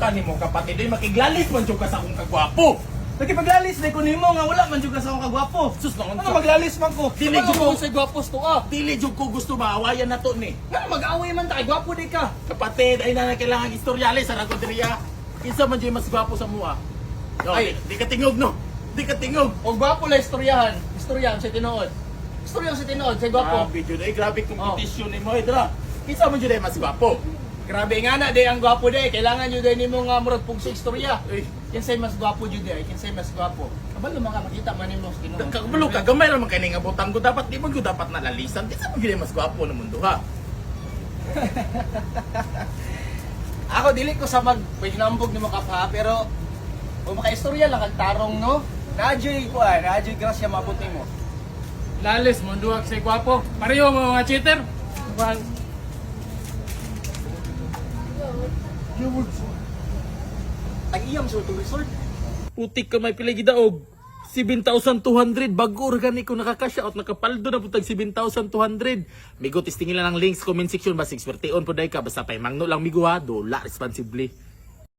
ka nimo kapatid ay makiglalis man jud ka sa akong kagwapo. Nakipaglalis na ko nimo nga wala man jud ka sa akong kagwapo. Sus na Ano maglalis man ko? Dili jud ko sa gwapos to ah. dili jud ko gusto maawayan nato ni. Nga mag-away man tayo, gwapo di ka. Kapatid ay na kailangan istoryales sa ragodriya. Kinsa man jud mas gwapo sa mua. No, Ay. di ka tingog no. Di ka tingog. O gwapo la istoryahan. Istoryahan sa tinuod. Istoryahan sa tinuod, sa gwapo. Grabe jud ay grabe competition nimo idra. Kinsa man jud ay mas gwapo. Grabe nga na, di ang gwapo di. Kailangan nyo din nimo nga murag pug sa istorya. Uy. Kinsay mas gwapo jud di, kinsay mas gwapo. Kabalo mga makita man nimo sa tinuod. Kabalo ka gamay ra man kay nga butang ko dapat di mo ko dapat nalalisan. Kinsa man jud ay mas gwapo no mundo ha. Ako dili ko sa ginambog nimo kapa, pero kung makaistorya lang kag tarong no. Nadyoy ko nadyoy grasya mabot nimo. Lalis, munduwag si Gwapo. Pareho mga cheater. Ang iyam sa to resort. Putik ka may pilay gidaog. 7,200 bago organic ko nakakasya out nakapaldo na putag 7,200. Migo testingin lang ng links comment section basta experteon po dai ka basta pay mangno lang migo ha, dola responsibly.